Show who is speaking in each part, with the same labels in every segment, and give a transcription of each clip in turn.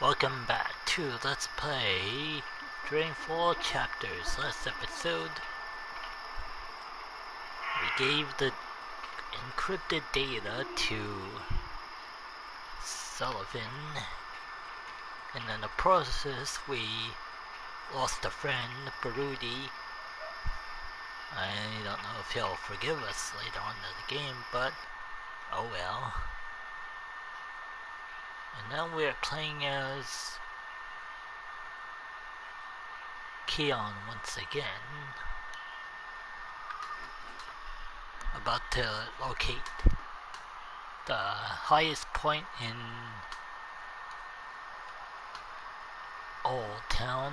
Speaker 1: Welcome back to Let's Play Dreamfall Chapters. Last episode, we gave the encrypted data to Sullivan, and in the process we lost a friend, Baruti. I don't know if he'll forgive us later on in the game, but oh well. And now we're playing as Keon once again, about to locate the highest point in Old Town.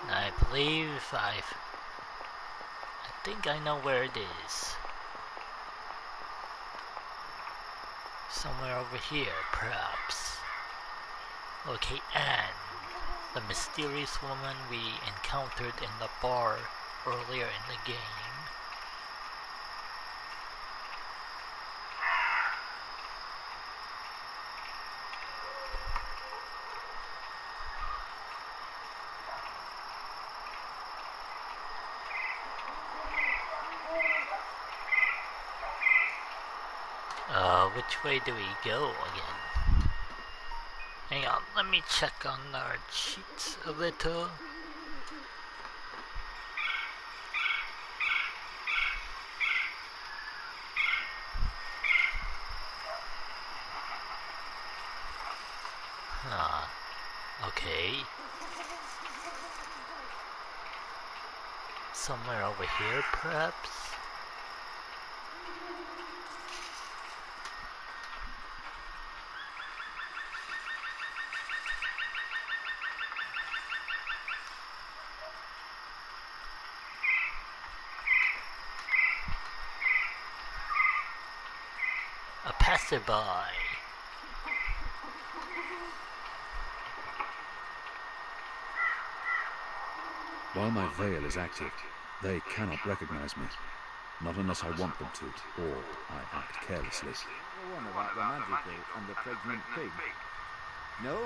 Speaker 1: I believe I think I know where it is. Somewhere over here, perhaps. Locate Anne, the mysterious woman we encountered in the bar earlier in the game. Which way do we go again? Hang on, let me check on our cheats a little. Okay. Somewhere over here, perhaps? A passerby.
Speaker 2: While my veil is active, they cannot recognize me. Not unless I want them to, or I act carelessly.
Speaker 3: The one about the magical and the pregnant pig? No?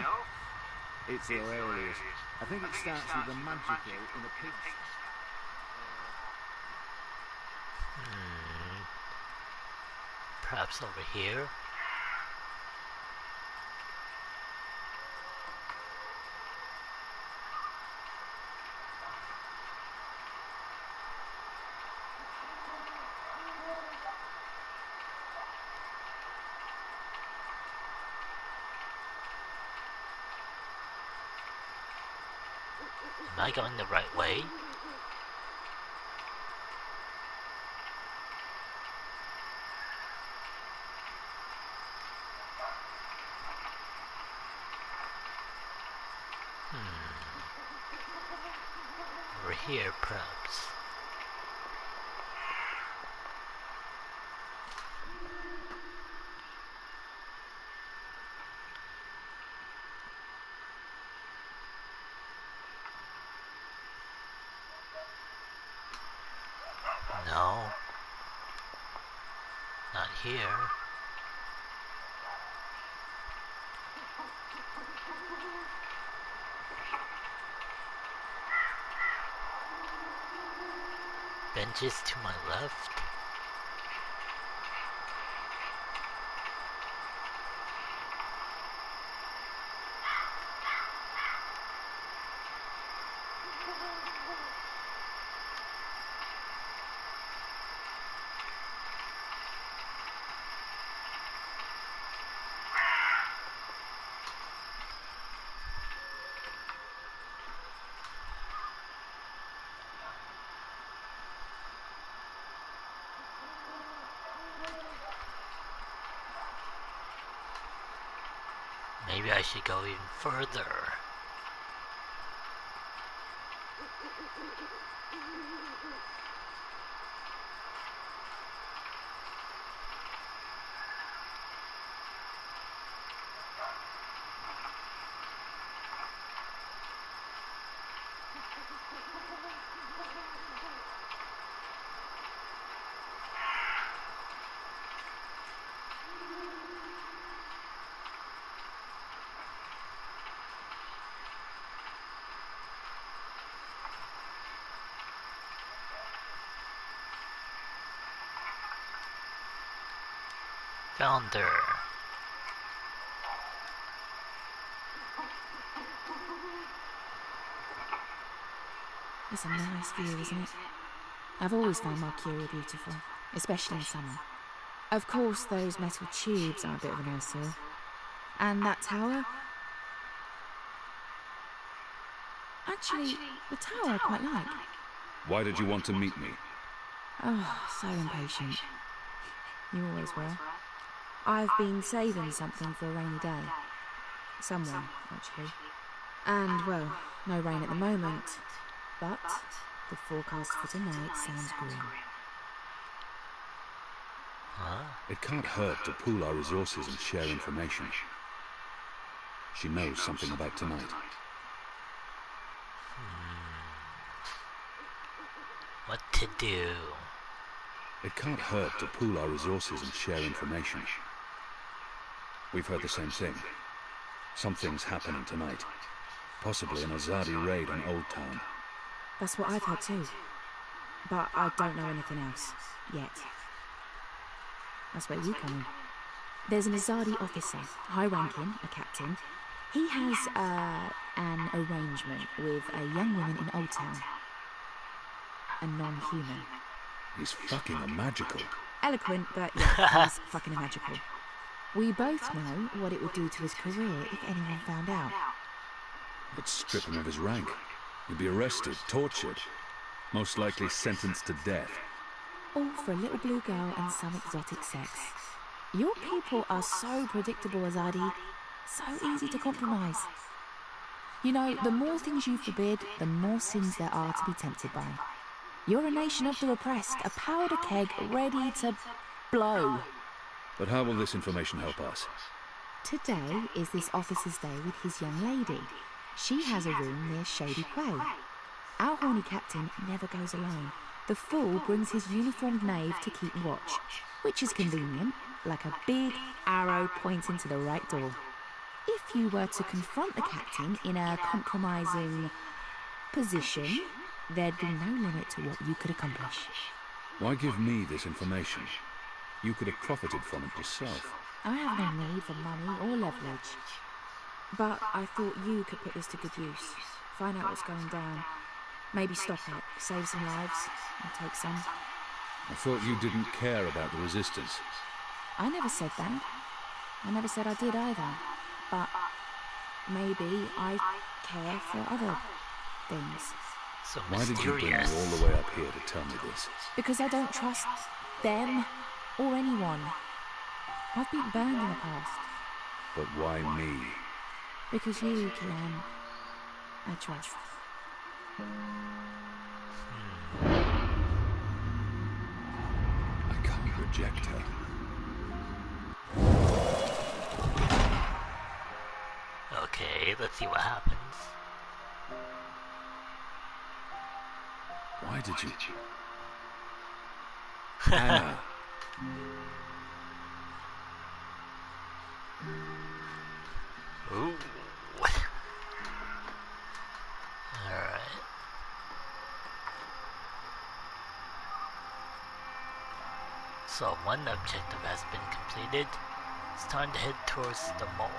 Speaker 3: It's hilarious. I think it starts with the magical in a pig.
Speaker 1: Perhaps over here? Am I going the right way? Over here, perhaps. No. Not here. Benches to my left? Maybe I should go even further. Found her.
Speaker 4: It's a nice view, isn't it? I've always found Mercuria beautiful, especially in summer. Of course, those metal tubes are a bit of an eyesore. And that tower? Actually, the tower I quite like.
Speaker 2: Why did you want to meet me?
Speaker 4: Oh, so impatient. You always were. I've been saving something for a rainy day. Someone, actually. And, well, no rain at the moment. But the forecast for tonight sounds grim.
Speaker 1: Huh?
Speaker 2: It can't hurt to pool our resources and share information. She knows something about tonight.
Speaker 1: What to do?
Speaker 2: It can't hurt to pool our resources and share information. We've heard the same thing. Something's happening tonight. Possibly an Azadi raid on Old Town.
Speaker 4: That's what I've heard too. But I don't know anything else. Yet. That's where you come in. There's an Azadi officer, high-ranking, a captain. He has, an arrangement with a young woman in Old Town. A non-human.
Speaker 2: He's fucking a magical.
Speaker 4: Eloquent, but yeah, he's fucking magical. We both know what it would do to his career if anyone found out.
Speaker 2: It'd strip him of his rank. He'd be arrested, tortured, most likely sentenced to death.
Speaker 4: All for a little blue girl and some exotic sex. Your people are so predictable, Azadi. So easy to compromise. You know, the more things you forbid, the more sins there are to be tempted by. You're a nation of the oppressed, a powder keg ready to blow.
Speaker 2: But how will this information help us?
Speaker 4: Today is this officer's day with his young lady. She has a room near Shady Quay. Our horny captain never goes alone. The fool brings his uniformed knave to keep watch, which is convenient, like a big arrow pointing to the right door. If you were to confront the captain in a compromising position, there'd be no limit to what you could accomplish.
Speaker 2: Why give me this information? You could have profited from it yourself.
Speaker 4: I have no need for money or leverage. But I thought you could put this to good use. Find out what's going down. Maybe stop it, save some lives, and take some.
Speaker 2: I thought you didn't care about the resistance.
Speaker 4: I never said that. I never said I did either. But maybe I care for other things.
Speaker 1: So
Speaker 2: Why did you bring me
Speaker 1: mysterious.
Speaker 2: all the way up here to tell me this?
Speaker 4: Because I don't trust them or anyone. I've been burned in the past.
Speaker 2: But why me?
Speaker 4: Because you, Kian, I trust.
Speaker 2: I can't reject her.
Speaker 1: Okay, let's see what happens.
Speaker 2: Why did you... Anna.
Speaker 1: Ooh. Alright. So one objective has been completed. It's time to head towards the mall.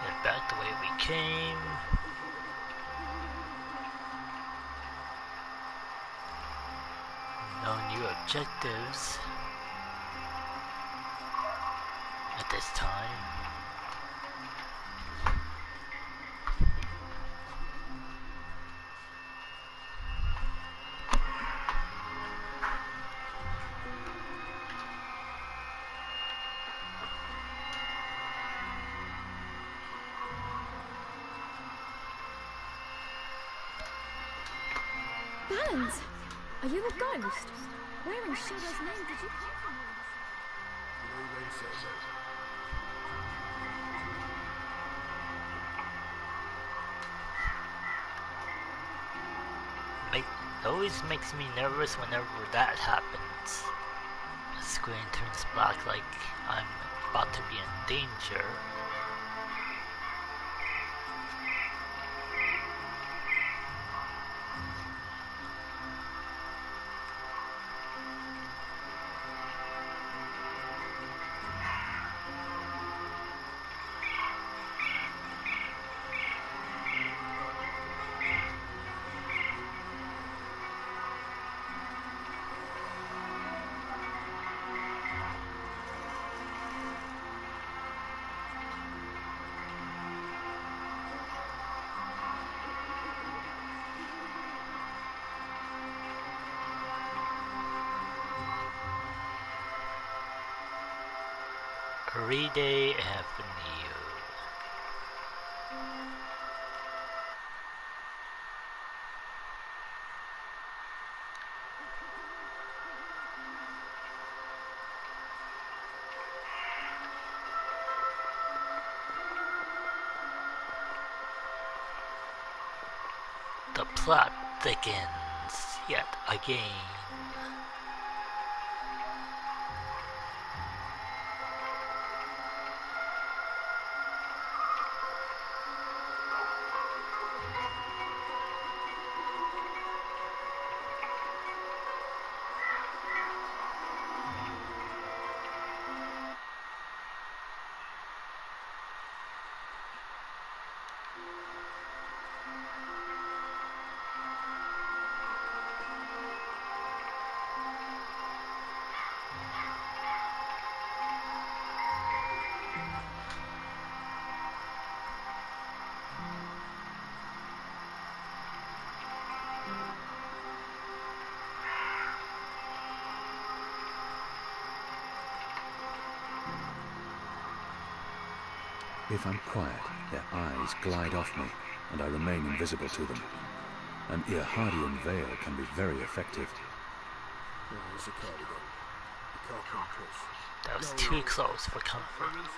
Speaker 1: Head back the way we came. No new objectives at this time.
Speaker 5: Balance! Are you a ghost? Where in Shadow's name did you come from?
Speaker 1: It always makes me nervous whenever that happens. The screen turns black like I'm about to be in danger. Ride Avenue. The plot thickens yet again.
Speaker 2: If I'm quiet, their eyes glide off me, and I remain invisible to them. An Earhardian veil can be very effective.
Speaker 3: There's a cardigan. The car can push.
Speaker 1: That was too close for comfort.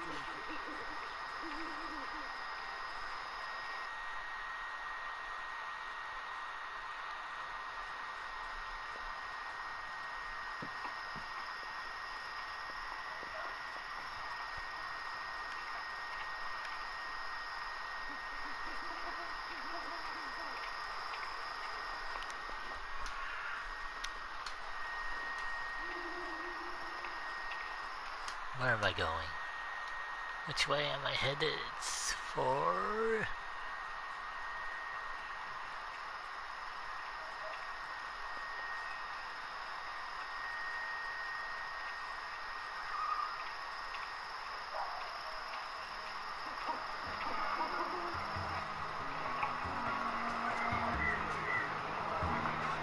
Speaker 1: Where am I going? Which way am I headed for?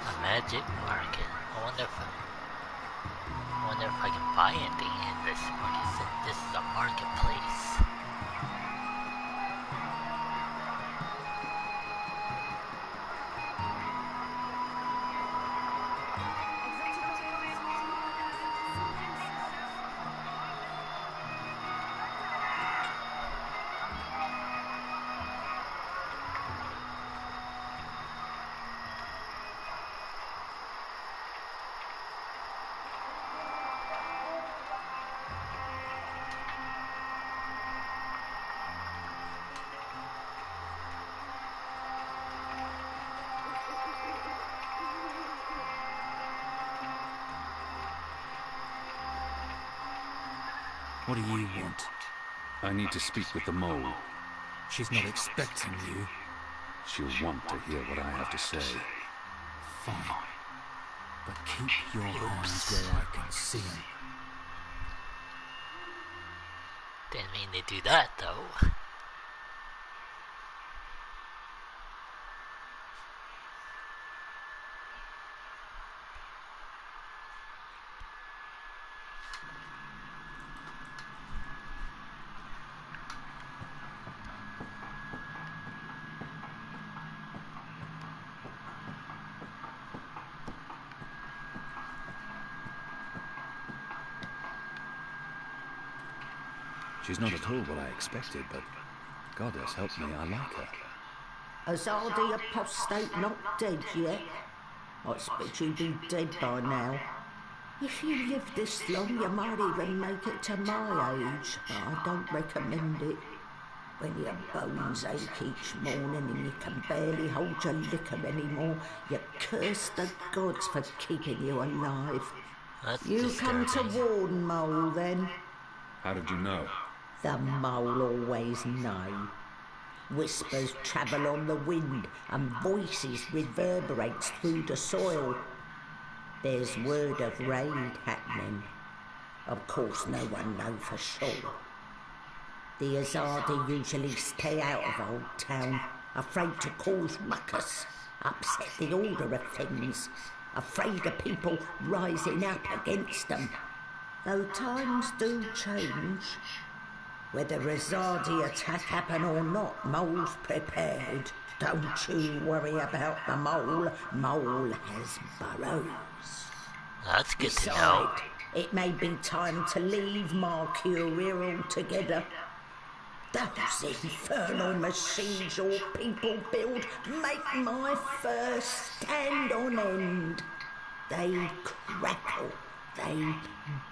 Speaker 1: A magic market. I wonder if I can buy anything in this market since this is a marketplace.
Speaker 6: What do you want?
Speaker 2: I need to speak with the mole.
Speaker 6: She's not expecting you.
Speaker 2: She'll want to hear what I have to say.
Speaker 6: Fine. But keep your hands where I can see them.
Speaker 1: Didn't mean to do that though.
Speaker 2: She's not at all what I expected, but goddess help me, I like her.
Speaker 7: Azadi apostate not dead yet? I expect you'd be dead by now. If you live this long, you might even make it to my age, but I don't recommend it. When your bones ache each morning and you can barely hold your liquor anymore, you curse the gods for keeping you alive.
Speaker 1: That's
Speaker 7: You come to
Speaker 1: disturbing.
Speaker 7: warn Mole, then?
Speaker 2: How did you know?
Speaker 7: The Mole always know. Whispers travel on the wind and voices reverberates through the soil. There's word of raid happening. Of course no one knows for sure. The Azadi usually stay out of Old Town, afraid to cause ruckus, upset the order of things, afraid of people rising up against them. Though times do change, Whether Azadi attack happen or not, Mole's prepared. Don't you worry about the Mole. Mole has burrows.
Speaker 1: That's good to know.
Speaker 7: Beside, it may be time to leave Mercure here altogether. Those infernal machines your people build make my fur stand on end. They crackle, they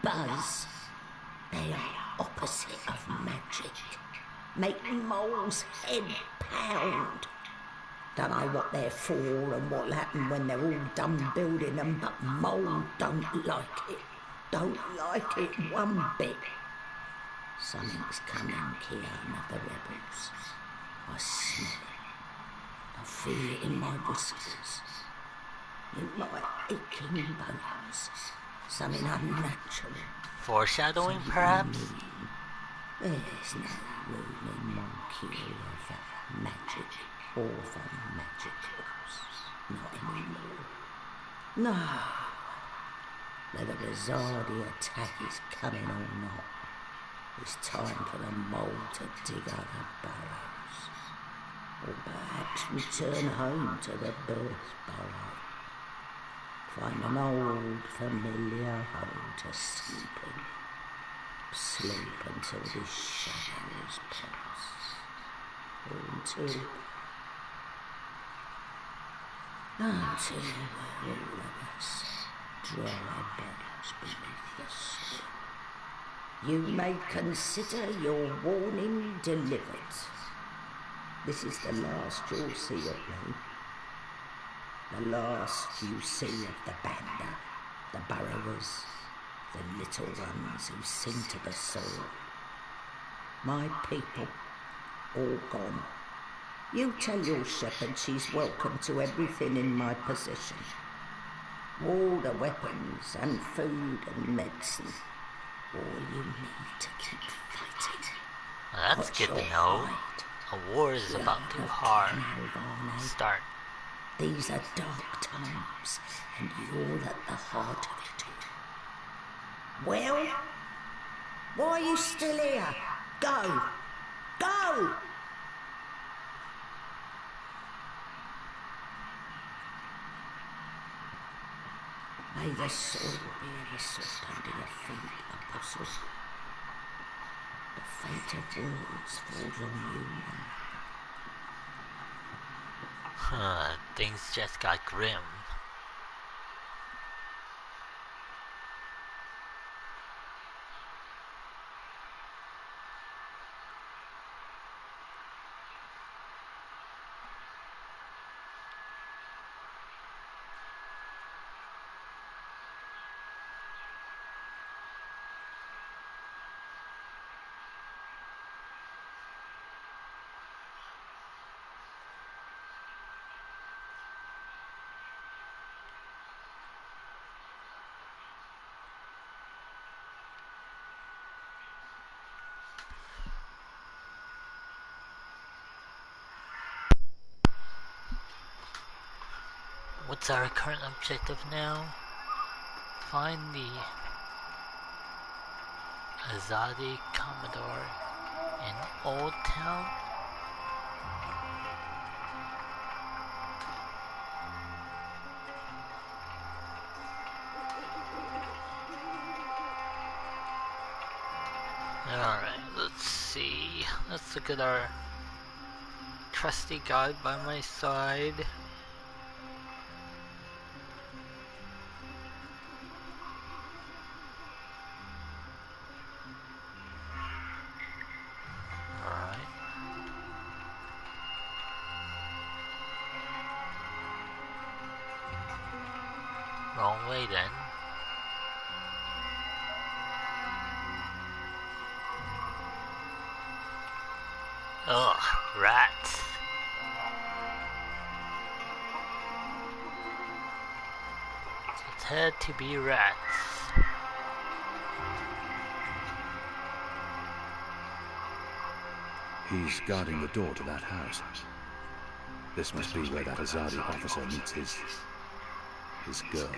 Speaker 7: buzz. They are opposite of magic. Make Mole's head pound. Don't know what they're for and what'll happen when they're all done building them, but Mole don't like it. Don't like it one bit. Something's coming, Keown of the rebels. I smell it. I feel it in my whiskers. In my aching bones. Something unnatural.
Speaker 1: Foreshadowing, perhaps?
Speaker 7: There's no room in Mercure for magic or for magicals. Not anymore. No. Whether Azadi attack is coming or not, it's time for the Mole to dig other burrows. Or perhaps return home to the birth burrow. Find an old, familiar home to sleep in. Sleep until this shadow is past. Or until we're all of us dry bones beneath the soil. You may consider your warning delivered. This is the last you'll see of me. The last you see of the Banda, the burrowers, the little ones who sing to the soil. My people, all gone. You tell your shepherd she's welcome to everything in my possession. All the weapons and food and medicine. All you need to keep fighting.
Speaker 1: Well, that's good to know. A war is about to start.
Speaker 7: These are dark times, and you're at the heart of it all. Well, why are you still here? Go! Go! May the soil be ever soft under your feet, Apostle. The fate of worlds falls on you now.
Speaker 1: Things just got grim. What's our current objective now? Find the Azadi Commodore in Old Town? Alright, let's see. Let's look at our trusty guide by my side. Wrong way then. Ugh, rats. It had to be rats.
Speaker 2: He's guarding the door to that house. This must be where that Azadi officer meets his girl.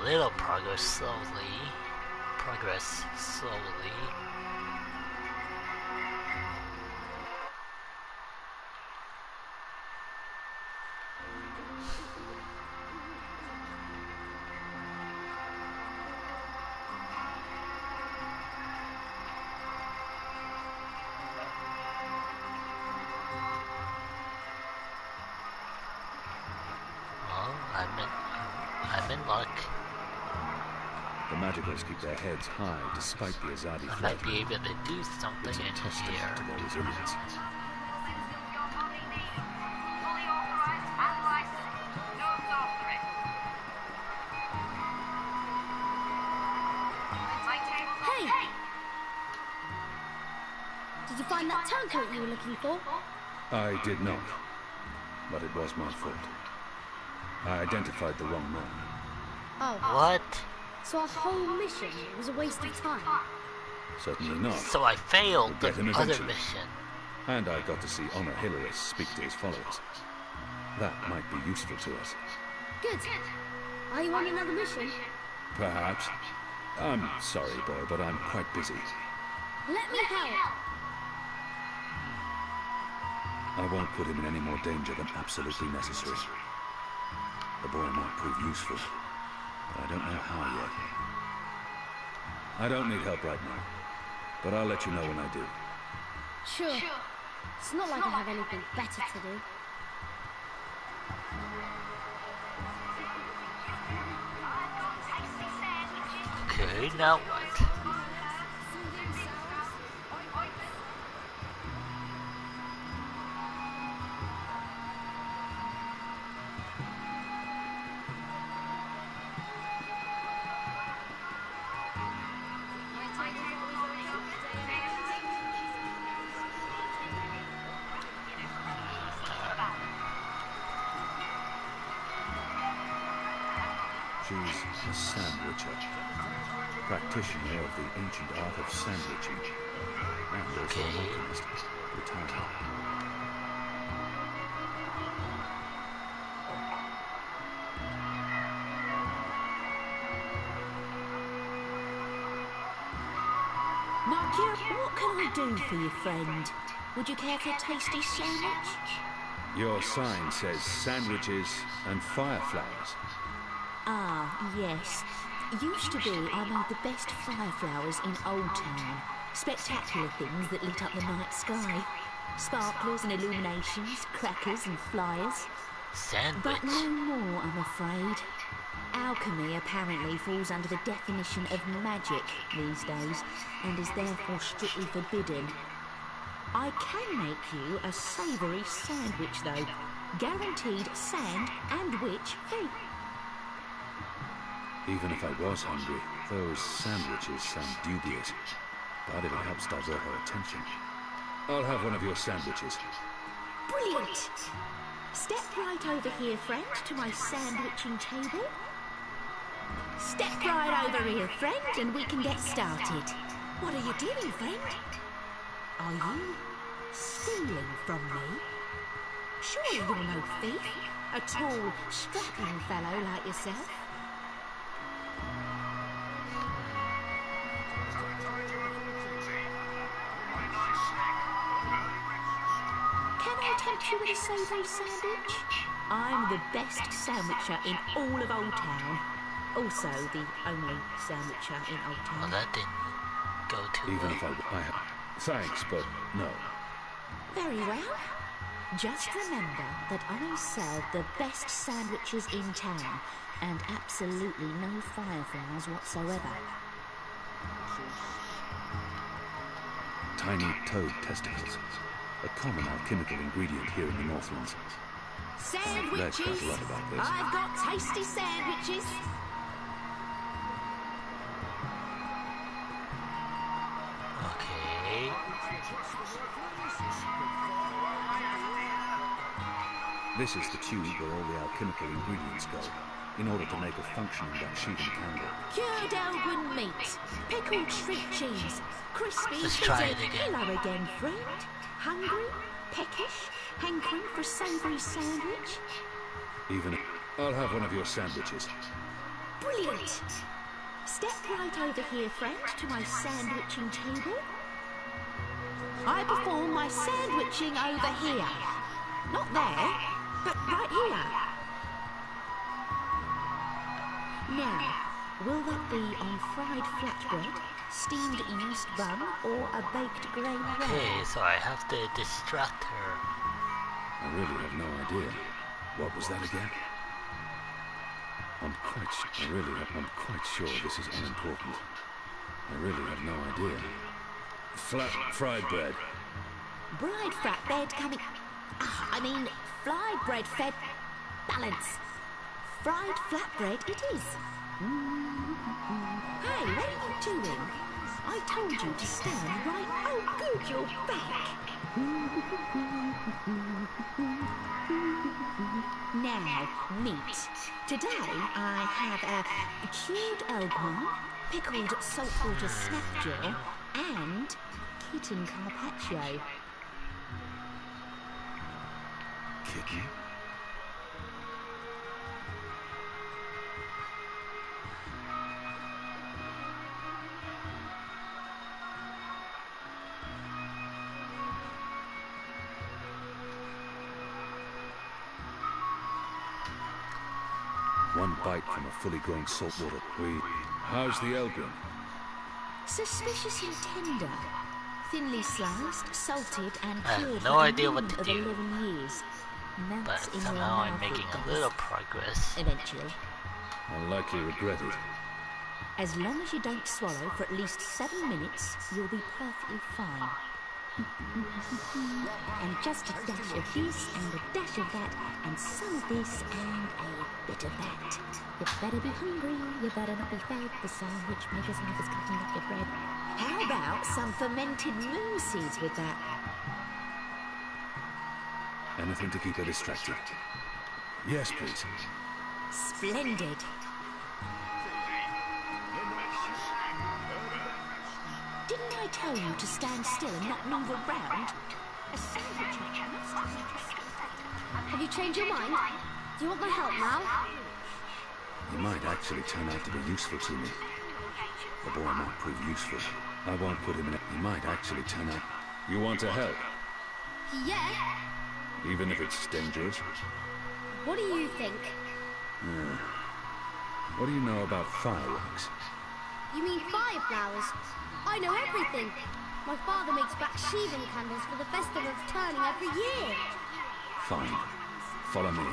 Speaker 1: little progress slowly. Progress slowly. Well, I'm in luck.
Speaker 2: The Magicals keep their heads high despite the Azadi
Speaker 1: I
Speaker 2: threat.
Speaker 1: might be able to do something
Speaker 2: It's a
Speaker 1: in
Speaker 2: testament
Speaker 1: here.
Speaker 2: to their resilience.
Speaker 5: Hey! Did you find that turncoat you were looking for?
Speaker 2: I did not, but it was my fault. I identified the wrong man.
Speaker 5: Oh,
Speaker 1: What?
Speaker 5: so our whole mission was a waste of time.
Speaker 2: Certainly not.
Speaker 1: So I failed
Speaker 2: We'll
Speaker 1: the
Speaker 2: get him
Speaker 1: other
Speaker 2: eventually.
Speaker 1: mission.
Speaker 2: And I got to see Honor Hilarius speak to his followers. That might be useful to us.
Speaker 5: Good. Are you on another mission?
Speaker 2: Perhaps. I'm sorry, boy, but I'm quite busy.
Speaker 5: Let me help.
Speaker 2: I won't put him in any more danger than absolutely necessary. The boy might prove useful, but I don't know how yet. I don't need help right now, but I'll let you know when I do.
Speaker 5: Sure. It's not like I have anything better to do.
Speaker 1: Okay, now what?
Speaker 2: She's a sandwicher, practitioner of the ancient art of sandwiching, and also an alchemist, retired.
Speaker 7: Now, Kira, what can I do for you, friend? Would you care for a tasty sandwich?
Speaker 2: Your sign says sandwiches and fireflowers.
Speaker 7: Ah, yes. Used to be I made the best fireflowers in Old Town. Spectacular things that lit up the night sky. Sparklers and illuminations, crackers and flyers.
Speaker 1: Sandwich.
Speaker 7: But no more, I'm afraid. Alchemy apparently falls under the definition of magic these days, and is therefore strictly forbidden. I can make you a savoury sandwich, though. Guaranteed sand and witch free.
Speaker 2: Even if I was hungry, those sandwiches sound dubious. But if it helps divert her attention, I'll have one of your sandwiches.
Speaker 7: Brilliant! Step right over here, friend, to my sandwiching table. Step right over here, friend, and we can get started. What are you doing, friend? Are you stealing from me? Surely you're no thief. A tall, strapping fellow like yourself. Can I tempt you with a savoury sandwich? I'm the best sandwicher in all of Old Town. Also the only sandwicher in Old
Speaker 1: Well,
Speaker 7: Town.
Speaker 1: that didn't go too
Speaker 2: Even
Speaker 1: well.
Speaker 2: if I thanks, but no.
Speaker 7: Very well. Just remember that I serve the best sandwiches in town, and absolutely no fireflowers whatsoever.
Speaker 2: Tiny toad testicles. A common alchemical ingredient here in the Northlands. Read
Speaker 7: Sandwiches!
Speaker 2: quite a lot about this.
Speaker 7: I've got tasty sandwiches!
Speaker 1: Okay.
Speaker 2: This is the tube where all the alchemical ingredients go, in order to make a functioning Bakshidan candle.
Speaker 7: Cured Elwyn meat, pickled shrimp cheese, crispy
Speaker 1: Let's try
Speaker 7: fizzy.
Speaker 1: it again.
Speaker 7: Hello again, friend. Hungry? Peckish? Hankering for a savoury sandwich?
Speaker 2: Even I'll have one of your sandwiches.
Speaker 8: Brilliant! Step right over here, friend, to my sandwiching table. I perform my sandwiching over here. Not there, but right here. Now, will that be on fried flatbread, steamed yeast bun, or a baked grain roll?
Speaker 1: Okay, so I have to distract her.
Speaker 2: I really have no idea. What was that again? I'm quite sure this is unimportant. I really have no idea. Fried bread.
Speaker 8: Fried flatbread coming... fried bread fed... Balance. Fried flatbread it is. Hey, what are you doing? I told you to stand right... Oh, good, you're back. Now, meat. Today I have a cured Alpine, pickled saltwater snapjaw, and kitten carpaccio.
Speaker 2: Kitten? One bite from a fully grown saltwater. How's the Elgin?
Speaker 8: Suspiciously tender, thinly sliced, salted, and
Speaker 1: I have
Speaker 8: cured
Speaker 1: no
Speaker 8: for a
Speaker 1: idea what
Speaker 8: minimum
Speaker 1: to
Speaker 8: of
Speaker 1: do.
Speaker 8: 11 years.
Speaker 1: But
Speaker 8: Melts in your
Speaker 1: somehow I'm
Speaker 8: mouth,
Speaker 1: making
Speaker 8: it
Speaker 1: a
Speaker 8: does.
Speaker 1: little progress.
Speaker 8: Eventually.
Speaker 2: I'll likely regret it.
Speaker 8: As long as you don't swallow for at least 7 minutes, you'll be perfectly fine. And just a dash of this, and a dash of that, and some of this, and a bit of that. You better be hungry, you better not be fed. The sandwich maker's life is cutting up your bread. How about some fermented moon seeds with that?
Speaker 2: Anything to keep her distracted. Yes, please.
Speaker 8: Splendid. Didn't I tell you to stand still and not move around? A sandwich maker must have...
Speaker 5: Have you changed your mind? Do you want my help now?
Speaker 2: He might actually turn out to be useful to me. The boy might prove useful. I won't put him in it. He might actually turn out... You want to help?
Speaker 5: Yeah.
Speaker 2: Even if it's dangerous?
Speaker 5: What do you think?
Speaker 2: What do you know about fireworks?
Speaker 5: You mean fireflowers? I know everything. My father makes black sheathing candles for the festival of turning every year.
Speaker 2: Fine. Follow me.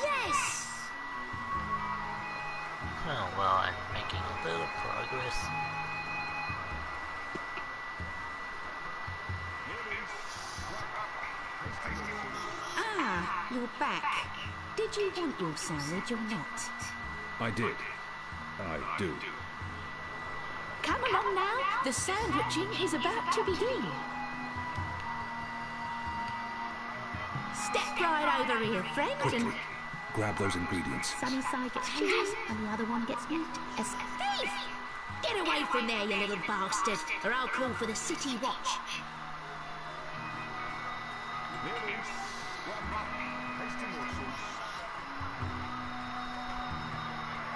Speaker 5: Yes!
Speaker 1: Oh, well, I'm making a little progress.
Speaker 8: Ah, you're back. Did you want your sandwich or not?
Speaker 2: I did. I do.
Speaker 8: Come along now. The sandwiching is about to begin. Step right over here, friend,
Speaker 2: Quickly.
Speaker 8: and
Speaker 2: Grab those ingredients.
Speaker 8: sunny side gets cheese and the other one gets meat. Thief! Get away from there, you little bastard, or I'll call for the city watch.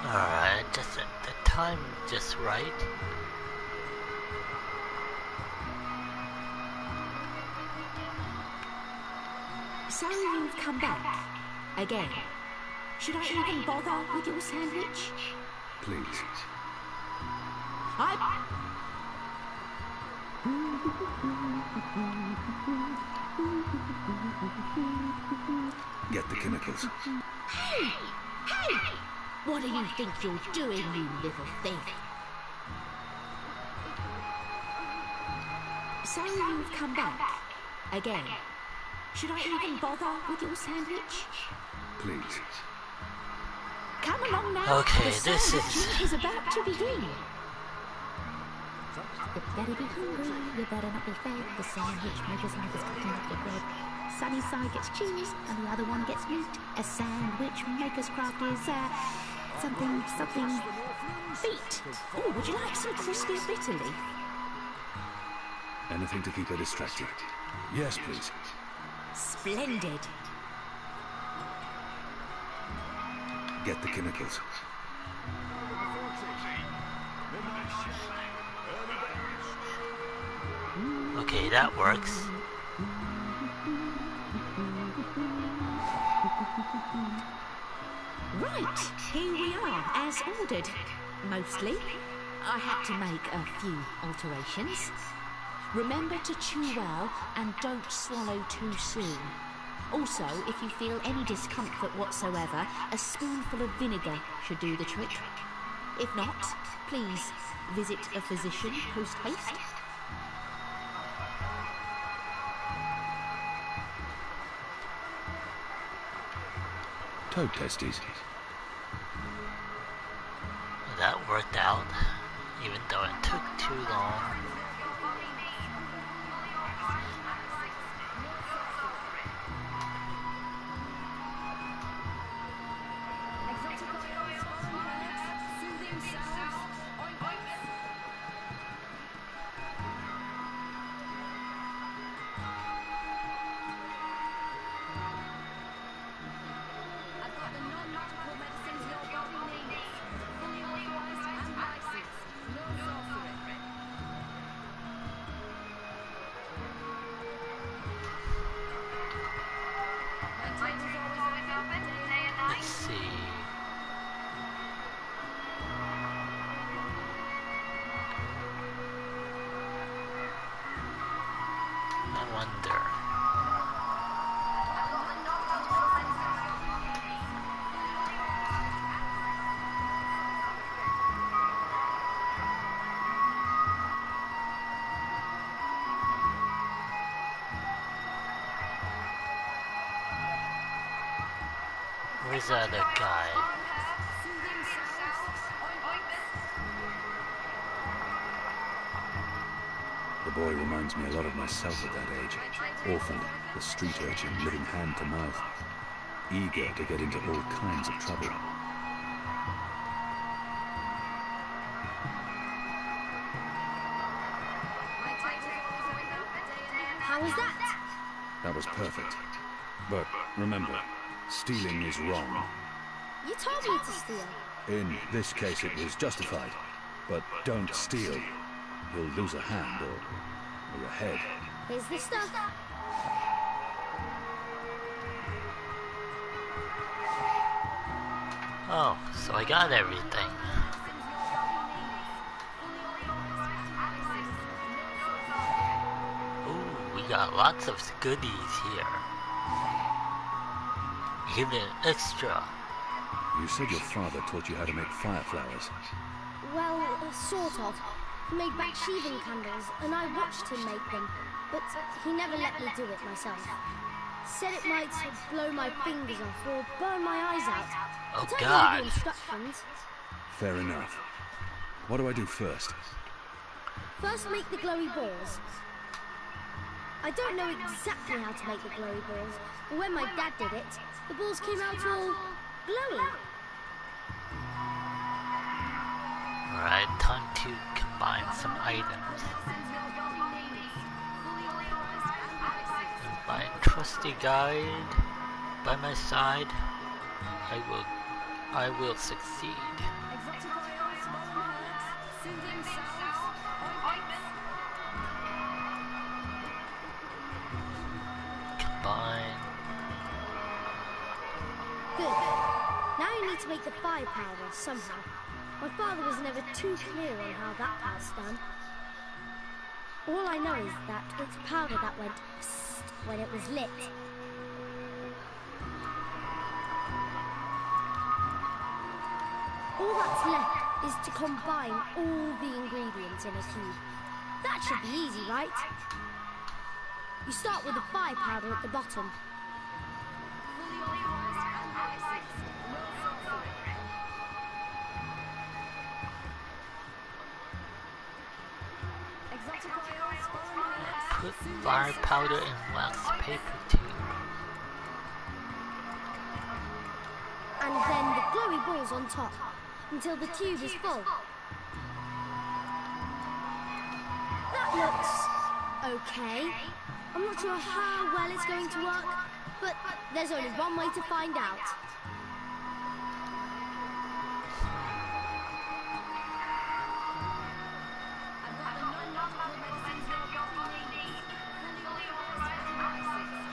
Speaker 1: Alright, just the time just right.
Speaker 8: So you've come back again. Should I even bother with your sandwich?
Speaker 2: Please. Get the chemicals.
Speaker 8: Hey! Hey! What do you think you're doing, you little thief? So you've come back again. Should I even bother with your sandwich?
Speaker 2: Please.
Speaker 8: Come along now.
Speaker 1: Okay,
Speaker 8: the
Speaker 1: this
Speaker 8: sandwiching is about to begin. You better be hungry. You better not be fed. The sandwich maker's life is cutting up your bread. Sunny side gets cheese, and the other one gets meat. A sandwich maker's craft is something. Feet. Oh, would you like some crispy bitter leaf?
Speaker 2: Anything to keep her distracted. Yes, please.
Speaker 8: Splendid.
Speaker 2: Get the chemicals.
Speaker 1: Okay, that works.
Speaker 4: Right, here we are, as ordered. Mostly. I had to make a few alterations. Remember to chew well and don't swallow too soon. Also, if you feel any discomfort whatsoever, a spoonful of vinegar should do the trick. If not, please visit a physician post-haste.
Speaker 2: Toad testes.
Speaker 1: That worked out, even though it took too long. Let's see. I wonder. Where's the other guy?
Speaker 2: The boy reminds me a lot of myself at that age. Orphaned, a street urchin living hand to mouth. Eager to get into all kinds of trouble.
Speaker 5: How was that?
Speaker 2: That was perfect. But remember, stealing is wrong.
Speaker 5: You told me to steal.
Speaker 2: In this case it was justified. But don't steal. You'll lose a hand or a head.
Speaker 5: Here's the stuff.
Speaker 1: Oh, so I got everything. Ooh, we got lots of goodies here. Even extra.
Speaker 2: You said your father taught you how to make fireflowers.
Speaker 5: Well, sort of. He made back sheathing candles, and I watched him make them. But he never let me do it myself. Said it might blow my fingers off or burn my eyes out.
Speaker 1: Oh,
Speaker 5: But I
Speaker 1: God.
Speaker 5: gave you instructions.
Speaker 2: Fair enough. What do I do first?
Speaker 5: First, make the glowy balls. I don't know exactly how to make the glowy balls, but when my dad did it, the balls came out all glowy.
Speaker 1: Alright, time to combine some items. With my trusty guide by my side, I will succeed. Combine.
Speaker 5: Good. Now you need to make the fire powder somehow. My father was never too clear on how that part's done. All I know is that it's powder that went psst when it was lit. All that's left is to combine all the ingredients in a cube. That should be easy, right? You start with the fire powder at the bottom.
Speaker 1: Put fire powder in wax paper tube.
Speaker 5: And then the glowy balls on top, until the tube is full. That looks okay. I'm not sure how well it's going to work, but there's only one way to find out.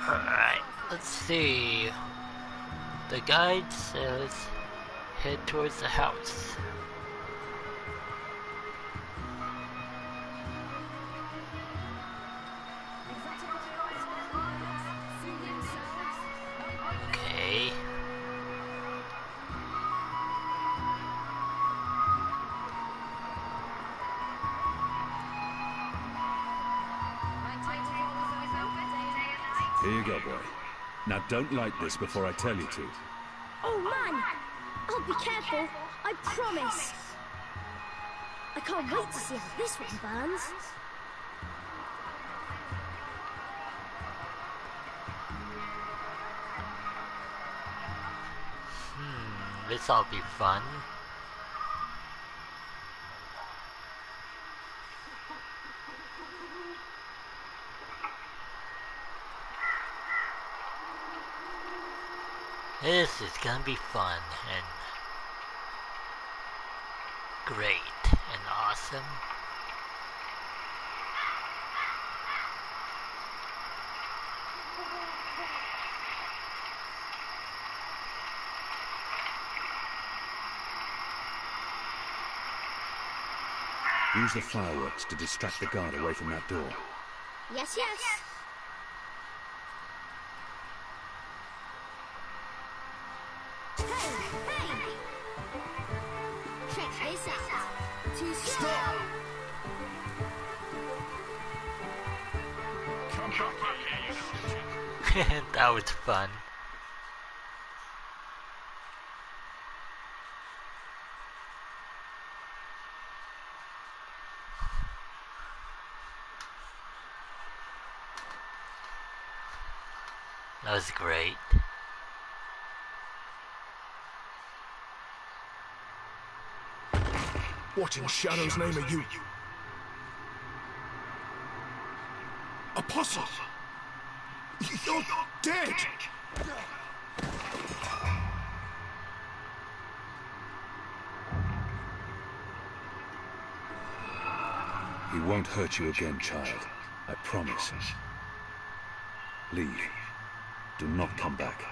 Speaker 1: Alright, let's see. The guide says head towards the house. Okay.
Speaker 2: Here you go, boy. Now don't light this before I tell you to.
Speaker 5: Oh man! I'll be careful, I promise! I can't wait to see how this one burns.
Speaker 1: This'll be fun. This is gonna be fun and great and awesome.
Speaker 2: Use the fireworks to distract the guard away from that door.
Speaker 5: Yes, yes! Hey! Check this out. Too slow.
Speaker 6: Come back here,
Speaker 1: That was fun. That was great.
Speaker 9: What in Shadow's name are you? Apostle! You're dead!
Speaker 2: He won't hurt you again, child. I promise. Leave. Do not come back.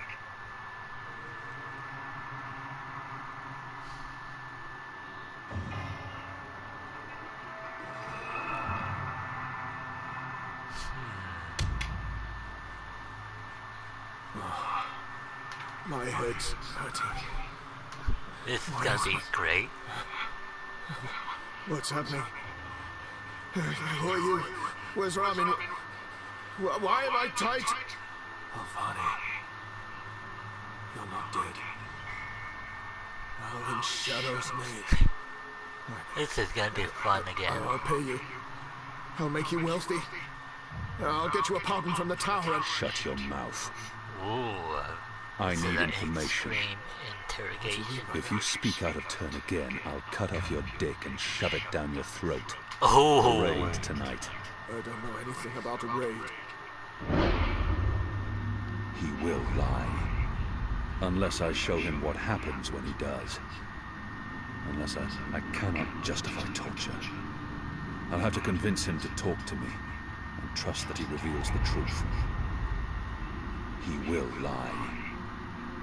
Speaker 9: My head's hurting.
Speaker 1: This is gonna be great.
Speaker 9: What's happening? Who are you? Where's Ramin? Why am I tight? Oh, Vani. You're not dead. Well, in Shadow's name.
Speaker 1: This is gonna be fun again.
Speaker 9: I'll pay you. I'll make you wealthy. I'll get you a pardon from the tower and...
Speaker 2: Shut your mouth.
Speaker 1: Ooh.
Speaker 2: I
Speaker 1: This is
Speaker 2: need
Speaker 1: an
Speaker 2: information.
Speaker 1: extreme interrogation.
Speaker 2: If you speak out of turn again, I'll cut off your dick and shove it down your throat.
Speaker 1: Oh.
Speaker 2: A raid tonight.
Speaker 9: I don't know anything about a raid.
Speaker 2: He will lie. Unless I show him what happens when he does. Unless I cannot justify torture. I'll have to convince him to talk to me and trust that he reveals the truth. He will lie.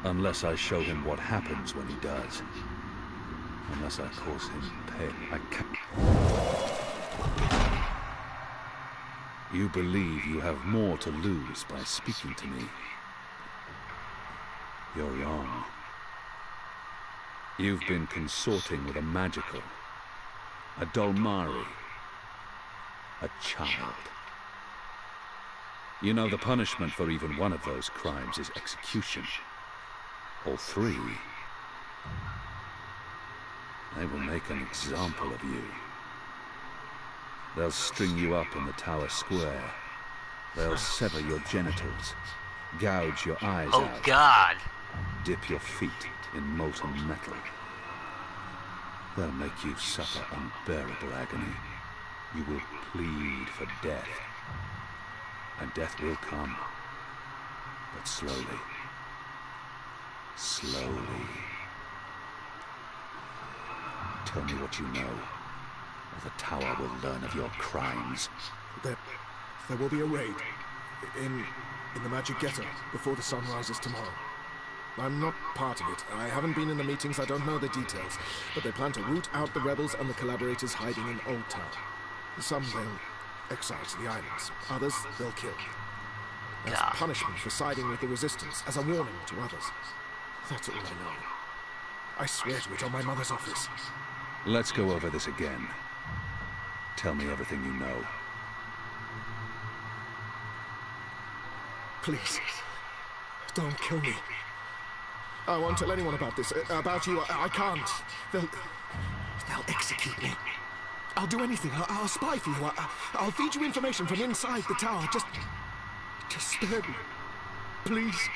Speaker 2: Unless I show him what happens when he does. Unless I cause him pain, I can't. You believe you have more to lose by speaking to me. You're wrong. You've been consorting with a magical, a Dolmari, a child. You know the punishment for even one of those crimes is execution. Or 3. They will make an example of you. They'll string you up in the tower square. They'll sever your genitals, gouge your eyes
Speaker 1: Oh
Speaker 2: out,
Speaker 1: God.
Speaker 2: dip your feet in molten metal. They'll make you suffer unbearable agony. You will plead for death. And death will come. But slowly. Slowly. Tell me what you know, or the tower will learn of your crimes.
Speaker 9: There will be a raid. In in the Magic Ghetto before the sun rises tomorrow. I'm not part of it. I haven't been in the meetings, I don't know the details. But they plan to root out the rebels and the collaborators hiding in Old Town. Some they'll exile to the islands. Others they'll kill. As punishment for siding with the Resistance, as a warning to others. That's all I know. I swear to it on my mother's office.
Speaker 2: Let's go over this again. Tell me everything you know.
Speaker 9: Please, don't kill me. I won't tell anyone about this. About you, I can't. They'll execute me. I'll do anything. I'll spy for you. I'll feed you information from inside the tower. Just spare me. Please.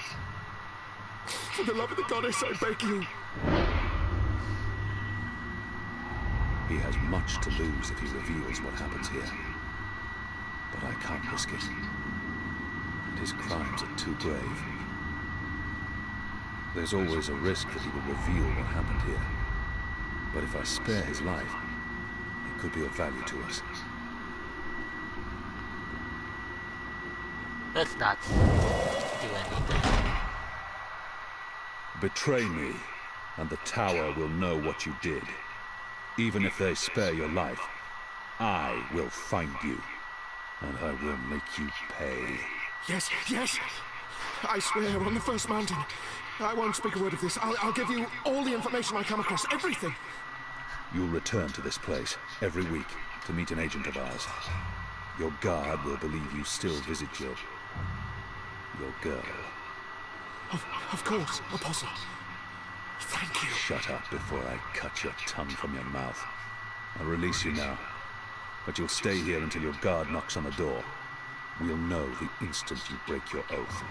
Speaker 9: For the love of the goddess, I beg you.
Speaker 2: He has much to lose if he reveals what happens here. But I can't risk it. And his crimes are too grave. There's always a risk that he will reveal what happened here. But if I spare his life, it could be of value to us.
Speaker 1: Let's not do anything.
Speaker 2: Betray me, and the tower will know what you did. Even if they spare your life, I will find you. And I will make you pay.
Speaker 9: Yes, yes! I swear on the first mountain. I won't speak a word of this. I'll give you all the information I come across, everything.
Speaker 2: You'll return to this place every week to meet an agent of ours. Your guard will believe you still visit your girl.
Speaker 9: Of course, Apostle. Thank you.
Speaker 2: Shut up before I cut your tongue from your mouth. I'll release you now, but you'll stay here until your guard knocks on the door. We'll know the instant you break your oath.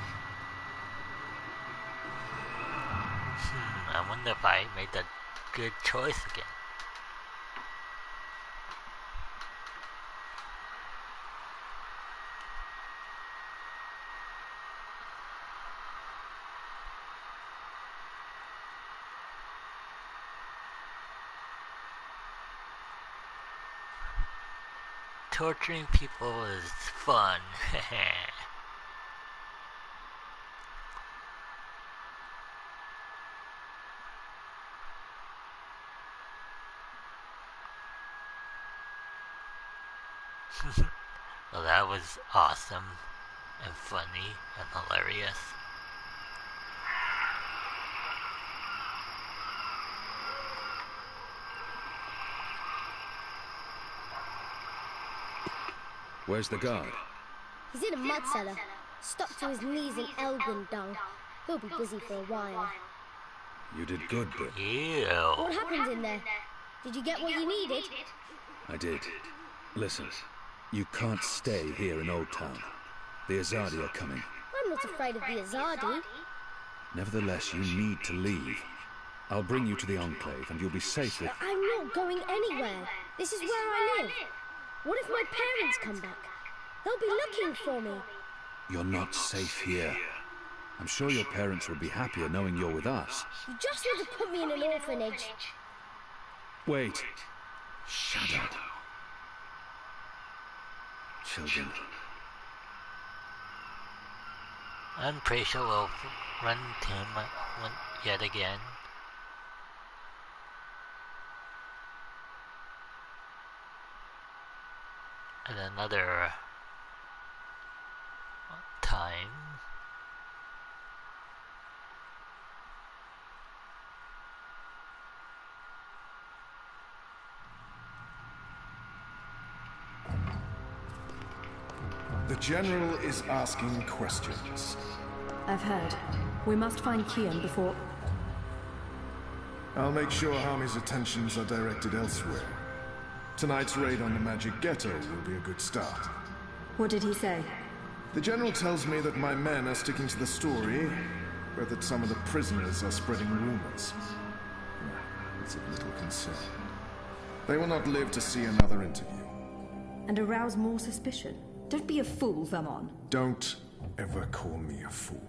Speaker 1: I wonder if I made a good choice again. Torturing people is fun. Well, that was awesome and funny and hilarious.
Speaker 2: Where's the guard?
Speaker 5: He's in a mud cellar, stuck to his knees in Elgin dung. He'll be busy for a while.
Speaker 2: You did good, but...
Speaker 1: Ew.
Speaker 5: What happened in there? Did you get what you needed?
Speaker 2: I did. Listen, you can't stay here in Old Town. The Azadi are coming.
Speaker 5: I'm not afraid of the Azadi.
Speaker 2: Nevertheless, you need to leave. I'll bring you to the Enclave, and you'll be safe with...
Speaker 5: I'm not going anywhere. This is where I live. What if my parents come back? They'll be looking for me.
Speaker 2: You're not safe here. I'm sure your parents would be happier knowing you're with us.
Speaker 5: You just want to put me in an orphanage.
Speaker 2: Wait. Shut up. Children.
Speaker 1: I'm pretty sure we'll run into him yet again. At another time.
Speaker 10: The General is asking questions.
Speaker 11: I've heard. We must find Kian before...
Speaker 10: I'll make sure Harmy's attentions are directed elsewhere. Tonight's raid on the Magic Ghetto will be a good start.
Speaker 11: What did he say?
Speaker 10: The General tells me that my men are sticking to the story, but that some of the prisoners are spreading rumors. It's of little concern. They will not live to see another interview.
Speaker 11: And arouse more suspicion? Don't be a fool, Vermon.
Speaker 10: Don't ever call me a fool.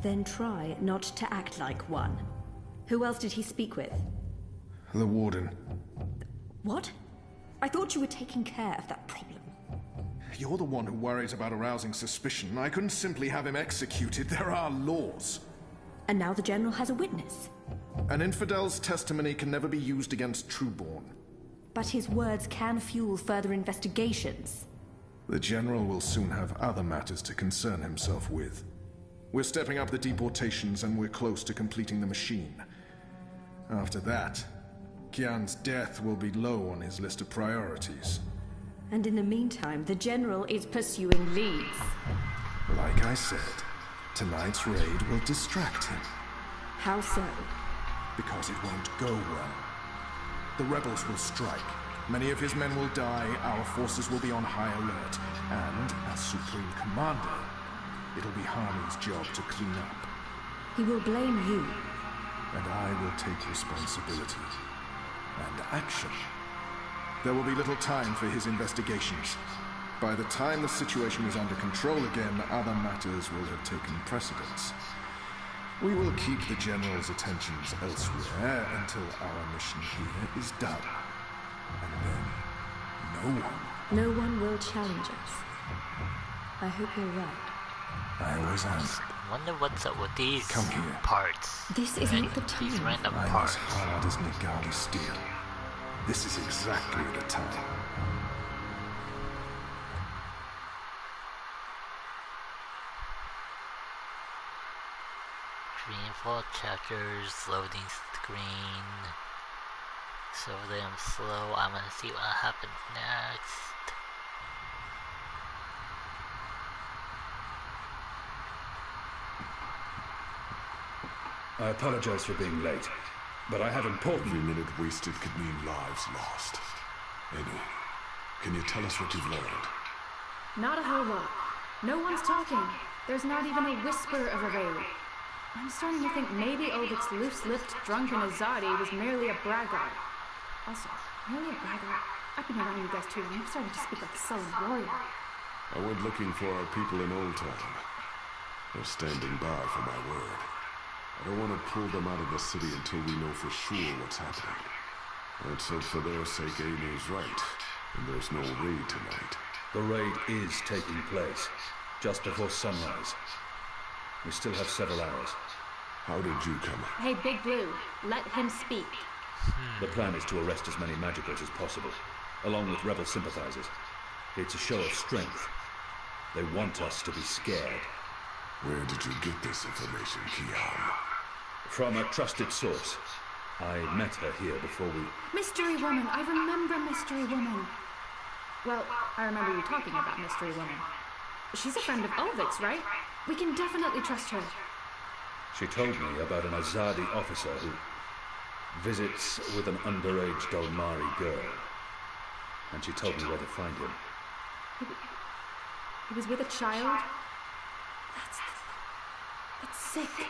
Speaker 11: Then try not to act like one. Who else did he speak with?
Speaker 10: The Warden.
Speaker 11: What? I thought you were taking care of that problem.
Speaker 10: If you're the one who worries about arousing suspicion, I couldn't simply have him executed. There are laws.
Speaker 11: And now the General has a witness.
Speaker 10: An infidel's testimony can never be used against Trueborn.
Speaker 11: But his words can fuel further investigations.
Speaker 10: The General will soon have other matters to concern himself with. We're stepping up the deportations and we're close to completing the machine. After that, Kian's death will be low on his list of priorities.
Speaker 11: And in the meantime, the General is pursuing leads.
Speaker 10: Like I said, tonight's raid will distract him.
Speaker 11: How so?
Speaker 10: Because it won't go well. The rebels will strike. Many of his men will die, our forces will be on high alert, and, as Supreme Commander, it'll be Harney's job to clean up.
Speaker 11: He will blame you.
Speaker 10: And I will take responsibility. And action. There will be little time for his investigations. By the time the situation is under control again, other matters will have taken precedence. We will keep the General's attentions elsewhere until our mission here is done. And then,
Speaker 11: No one will challenge us. I hope you're right.
Speaker 10: I always am.
Speaker 1: Wonder what's up with these
Speaker 10: Come here.
Speaker 1: parts.
Speaker 11: This isn't the time.
Speaker 1: These random
Speaker 10: I'm
Speaker 1: parts.
Speaker 10: as hard as Nigali steel. This is exactly the time.
Speaker 1: Dreamfall chapters, loading screen. So damn slow. I'm gonna see what happens next.
Speaker 2: I apologize for being late, but I have important...
Speaker 12: Every minute wasted could mean lives lost. Eddie, can you tell us what you've learned?
Speaker 13: Not a whole lot. No one's talking. There's not even a whisper of a raid. I'm starting to think maybe Ovid's loose-lipped, drunken Azadi was merely a braggart. Also, merely a braggart? I've been around you guys too, and I'm starting to speak like a sullen warrior.
Speaker 12: I went looking for our people in Old Town. They're standing by for my word. I don't want to pull them out of the city until we know for sure what's happening. Let's hope for their sake Amy's right, and there's no raid tonight.
Speaker 2: The raid is taking place, just before sunrise. We still have several hours.
Speaker 12: How did you come?
Speaker 13: Hey, Big Blue, let him speak.
Speaker 2: The plan is to arrest as many magicals as possible, along with rebel sympathizers. It's a show of strength. They want us to be scared.
Speaker 12: Where did you get this information, Kian?
Speaker 2: From a trusted source. I met her here before we...
Speaker 13: Mystery Woman! I remember Mystery Woman! Well, I remember you talking about Mystery Woman. She's a friend of Ovid's, right? We can definitely trust her.
Speaker 2: She told me about an Azadi officer who visits with an underage Dolmari girl. And she told me where to find him.
Speaker 13: He was with a child? That's sick.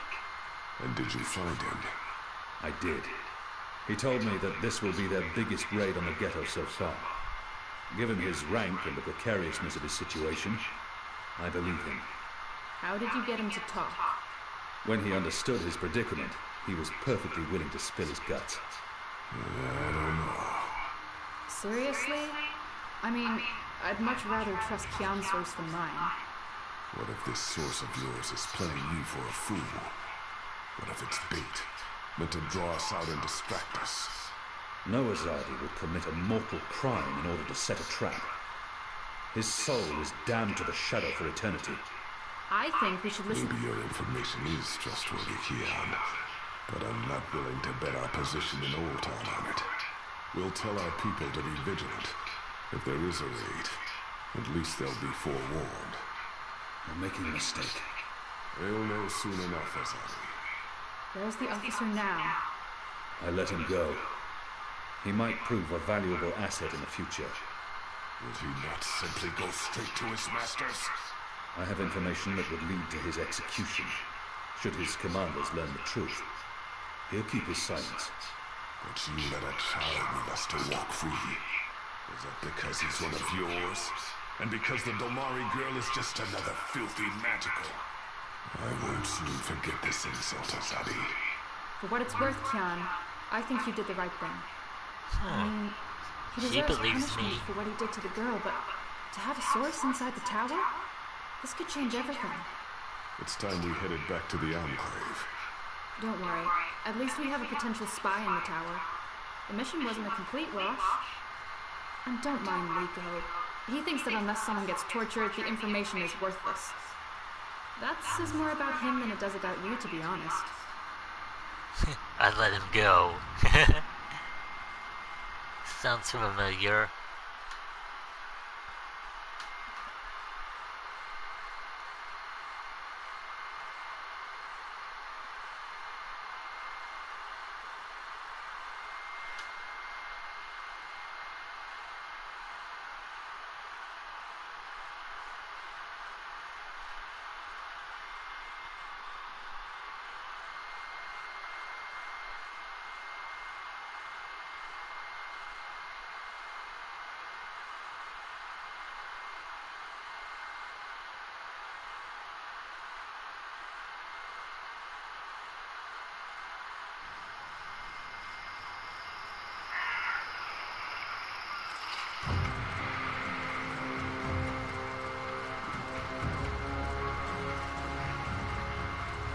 Speaker 12: And did you find him?
Speaker 2: I did. He told me that this will be their biggest raid on the ghetto so far. Given his rank and the precariousness of his situation, I believe him.
Speaker 13: How did you get him to talk?
Speaker 2: When he understood his predicament, he was perfectly willing to spill his guts.
Speaker 12: I don't know.
Speaker 13: Seriously? I mean, I'd much rather trust Kian's source than mine.
Speaker 12: What if this source of yours is playing you for a fool? What if it's bait, meant to draw us out and distract us?
Speaker 2: No Azadi would commit a mortal crime in order to set a trap. His soul is damned to the shadow for eternity.
Speaker 13: I think we should listen...
Speaker 12: Maybe your information is trustworthy, Kian, but I'm not willing to bet our position in Old Town on it. We'll tell our people to be vigilant. If there is a raid, at least they'll be forewarned.
Speaker 2: You're making a mistake.
Speaker 12: They'll know soon enough, Azadi.
Speaker 13: Where's the officer now?
Speaker 2: I let him go. He might prove a valuable asset in the future.
Speaker 12: Would he not simply go straight to his masters?
Speaker 2: I have information that would lead to his execution, should his commanders learn the truth. He'll keep his silence.
Speaker 12: But you let a child need us to walk free. Is that because he's one of yours? And because the Dolmari girl is just another filthy magical? I won't soon forget this insult, Azadi.
Speaker 13: For what it's worth, Kian, I think you did the right thing. I mean, he deserves punishment for what he did to the girl, but To have a source inside the tower? This could change everything.
Speaker 12: It's time we headed back to the Enclave.
Speaker 13: Don't worry. At least we have a potential spy in the tower. The mission wasn't a complete wash. And don't mind Rico. He thinks that unless someone gets tortured, the information is worthless. That says more about him than it does about you, to be honest.
Speaker 1: I let him go. Sounds familiar.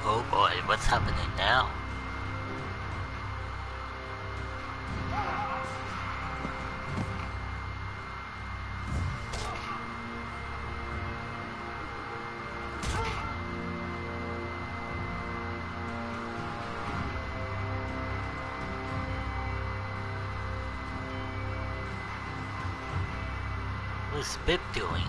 Speaker 1: Oh boy, what's happening now? What's Bip doing?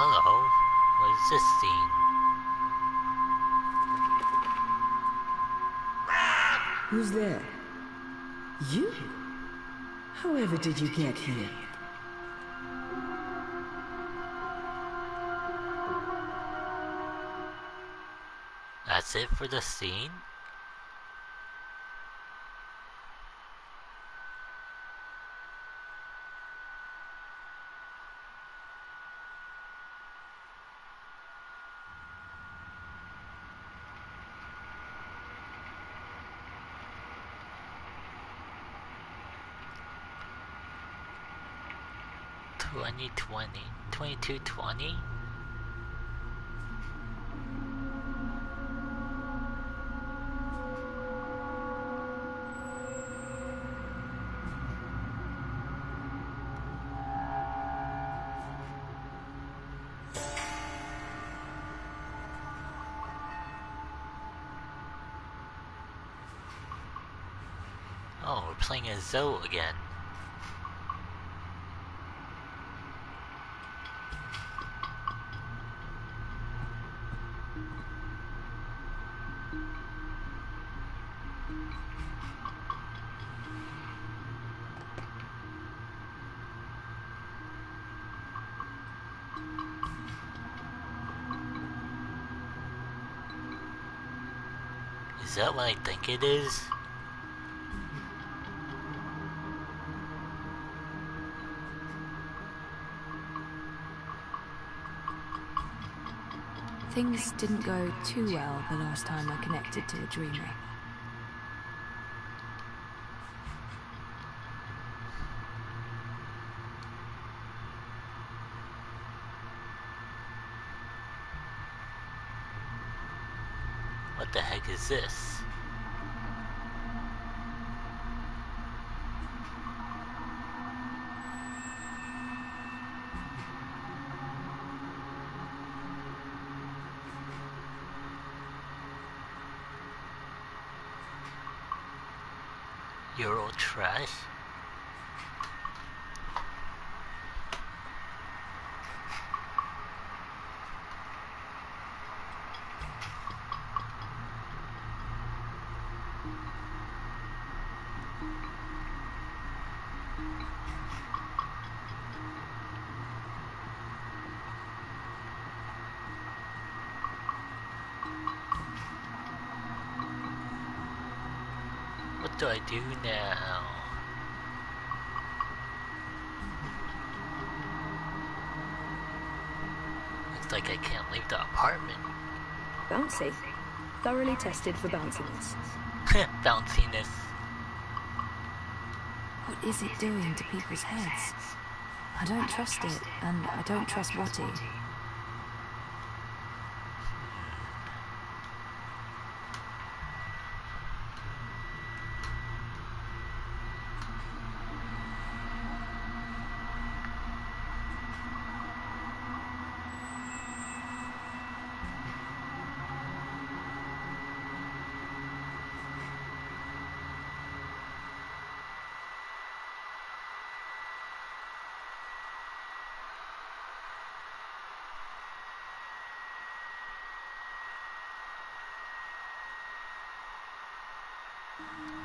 Speaker 1: Hello. What is this scene?
Speaker 14: Who's there? You? However did you get here?
Speaker 1: That's it for the scene? $2020, $22.20. Oh, we're playing as Zoe again. Is that what I think it is?
Speaker 4: Things didn't go too well the last time I connected to a dreamer.
Speaker 1: What the heck is this? Euro trash? What do I do now? Looks like I can't leave the apartment.
Speaker 11: Bouncy. Thoroughly tested for bounciness.
Speaker 1: Bounciness.
Speaker 4: What is it doing to people's heads? I don't trust it, and I don't trust Watty.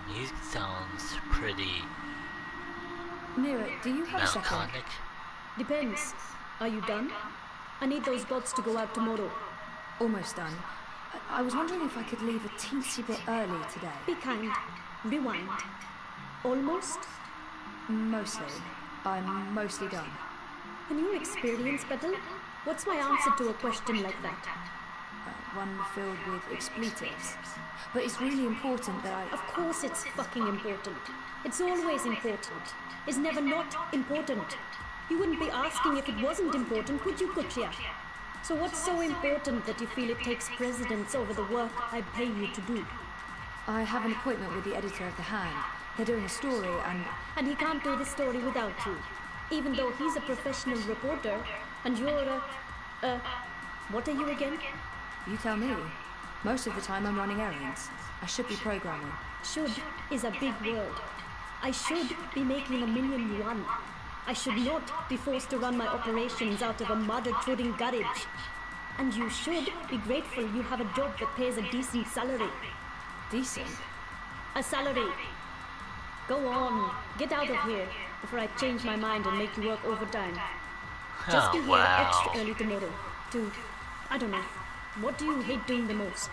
Speaker 1: Music sounds pretty
Speaker 11: Mira, do you have a second?
Speaker 1: melancholic.
Speaker 15: Depends. Are you done? I need those bots to go out tomorrow.
Speaker 4: Almost done. I was wondering if I could leave a teensy bit early today.
Speaker 15: Be kind. Rewind. Almost?
Speaker 4: Mostly. I'm mostly done.
Speaker 15: A new experience, Petal? What's my answer to a question like that?
Speaker 4: One filled with expletives. But it's really important that I...
Speaker 15: Of course it's fucking important. It's always important. It's never not important. You wouldn't be asking if it wasn't important, would you, Kuchia? So what's so important that you feel it takes precedence over the work I pay you to do?
Speaker 4: I have an appointment with the editor of The Hand. They're doing a story and...
Speaker 15: And he can't do the story without you. Even though he's a professional reporter, and you're what are you again?
Speaker 4: You tell me. Most of the time I'm running errands. I should be programming.
Speaker 15: Should is a big word. I should be making $1 million. I should not be forced to run my operations out of a mother-truding garage. And you should be grateful you have a job that pays a decent salary.
Speaker 4: Decent?
Speaker 15: A salary. Go on, get out of here before I change my mind and make you work overtime. Just be here extra early tomorrow to, I don't know, what do you hate doing the most?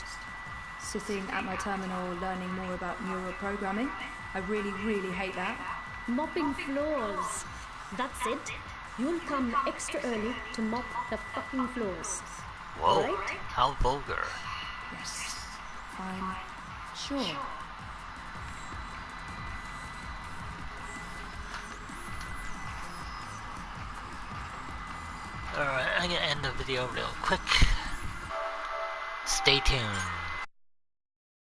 Speaker 4: Sitting at my terminal learning more about neural programming. I really, really hate that.
Speaker 15: Mopping floors. That's it. You'll come extra early to mop the fucking floors.
Speaker 1: Whoa,
Speaker 15: right?
Speaker 1: How vulgar.
Speaker 4: Yes, fine, sure.
Speaker 1: Alright, I'm gonna end the video real quick. Stay tuned.